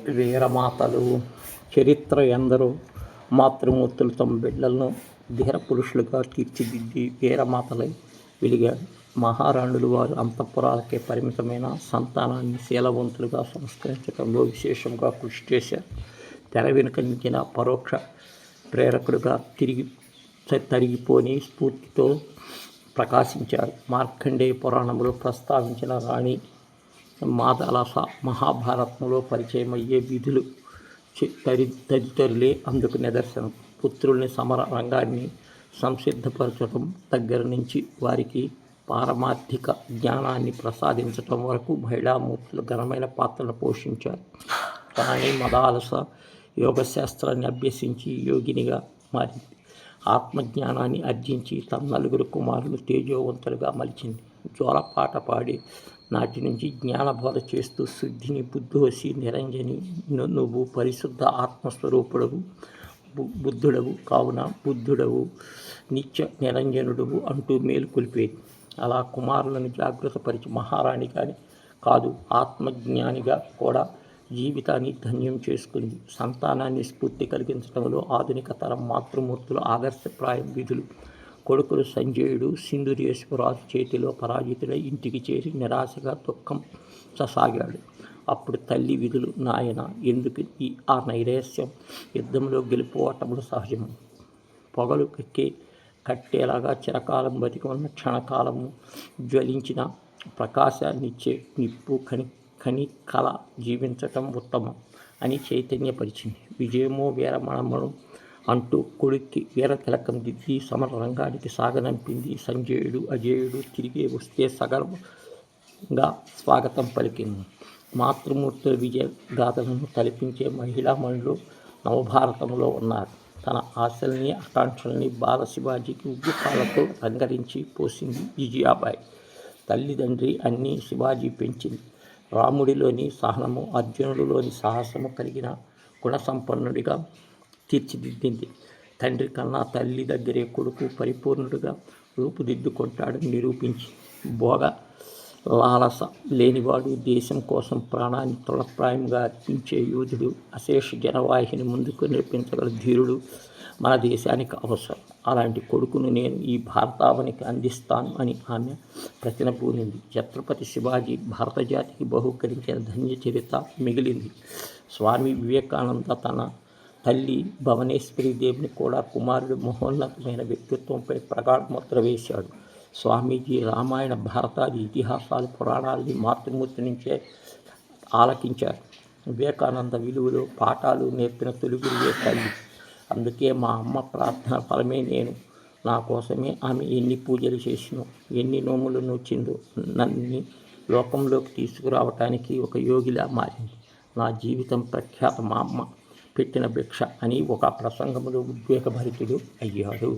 వీరమాతలు చరిత్ర ఎందరో మాతృమూర్తులు తమ బిడ్డలను ధీర పురుషులుగా తీర్చిదిద్ది వీరమాతలై వెలిగారు. మహారాణులు వారు అంతఃపురాలకే పరిమితమైన సంతానాన్ని శీలవంతులుగా సంస్కరించడంలో విశేషంగా కృషి చేశారు. తెర వెనుక నిలిచిన పరోక్ష ప్రేరకుడుగా తరిగిపోని స్ఫూర్తితో ప్రకాశించారు. మార్కండేయ పురాణంలో ప్రస్తావించిన రాణి మాదలస మహాభారతంలో పరిచయమయ్యే విధులు తదితరులే అందుకు నిదర్శనం. పుత్రుల్ని సమర రంగాన్ని సంసిద్ధపరచడం దగ్గర నుంచి వారికి పారమార్థిక జ్ఞానాన్ని ప్రసాదించడం వరకు మహిళామూర్తులు ఘనమైన పాత్రను పోషించారు. రాణి మదాలస యోగశాస్త్రాన్ని అభ్యసించి యోగినిగా మారింది. ఆత్మజ్ఞానాన్ని ఆర్జించి తన నలుగురు కుమారులు తేజోవంతులుగా మలిచింది. జోలపాట పాడి నాటి నుంచి జ్ఞానబోధ చేస్తూ శుద్ధిని బుద్ధోసి నిరంజని నువ్వు పరిశుద్ధ ఆత్మస్వరూపుడవు బుద్ధుడవు కావున బుద్ధుడవు నిత్య నిరంజనుడువు అంటూ మేలుకొల్పేది. అలా కుమారులను జాగృతపరిచి మహారాణి కాదు ఆత్మజ్ఞానిగా కూడా జీవితాన్ని ధన్యం చేసుకుంది. సంతానాన్ని స్ఫూర్తి కలిగించడంలో ఆధునిక తరం మాతృమూర్తులు ఆదర్శప్రాయం విధులు. కొడుకులు సంజయుడు సింధురేశ్వరాజు చేతిలో పరాజితుడై ఇంటికి చేరి నిరాశగా దుఃఖం సాగాడు. అప్పుడు తల్లి విధులు నాయన ఎందుకు ఆ నైరాశ్యం? యుద్ధంలో గెలుపోవటములు సహజము. పొగలు కట్టేలాగా చిరకాలం బతికి ఉన్న క్షణకాలము జ్వలించిన ప్రకాశాన్నిచ్చే నిప్పు కల జీవించటం ఉత్తమం అని చైతన్యపరిచింది. విజయమో వీరమణమను అంటూ కొడుక్కి వీరతిలకం దిద్ది సమర రంగానికి సాగనంపింది. సంజయుడు అజేయుడు తిరిగి వస్తే సగర్వంగా స్వాగతం పలికింది. మాతృమూర్తుల విజయ గాథలను తలపించే మహిళామణులు నవభారతంలో ఉన్నారు. తన ఆశల్ని ఆకాంక్షల్ని బాల శివాజీకి ఉద్యోగాలతో రంగరించి పోసింది విజయాబాయి. తల్లిదండ్రి అన్నీ శివాజీ పెంచింది. రాముడిలోని సహనము అర్జునుడిలోని సాహసము కలిగిన గుణసంపన్నుడిగా తీర్చిదిద్దింది. తండ్రి కన్నా తల్లి దగ్గరే కొడుకు పరిపూర్ణుడిగా రూపుదిద్దుకుంటాడని నిరూపించి భోగ లాలస లేనివాడు దేశం కోసం ప్రాణాన్ని తృణప్రాయంగా అర్పించే యోధుడు అశేష జనవాహిని ముందుకు నడిపించగల ధీరుడు మన దేశానికి అవసరం. అలాంటి కొడుకును నేను ఈ భారతావనికి అందిస్తాను అని ఆమె ప్రతినబూనింది. ఛత్రపతి శివాజీ భారత జాతికి బహూకరించిన ధన్య చరిత్ర మిగిలింది. స్వామి వివేకానంద తన తల్లి భువనేశ్వరి దేవిని కూడా కుమారుడు మహోన్నతమైన వ్యక్తిత్వంపై ప్రగాఢ ముద్ర వేశాడు. స్వామీజీ రామాయణ భారతాది ఇతిహాసాలు పురాణాలని మాతృమూర్తి నుంచే ఆలకించారు. వివేకానంద విలువలు పాఠాలు నేర్పిన తొలిగురువే తల్లి. అందుకే మా అమ్మ ప్రార్థన ఫలమే నేను. నా కోసమే ఆమె ఎన్ని పూజలు చేసినో ఎన్ని నోములు నోచిందో నన్ను లోకంలోకి తీసుకురావటానికి ఒక యోగిలా మారింది. నా జీవితం ప్రఖ్యాత మా అమ్మ పెట్టిన భిక్ష అని ఒక ప్రసంగంలో ఉద్వేగభరితుడు అయ్యాడు.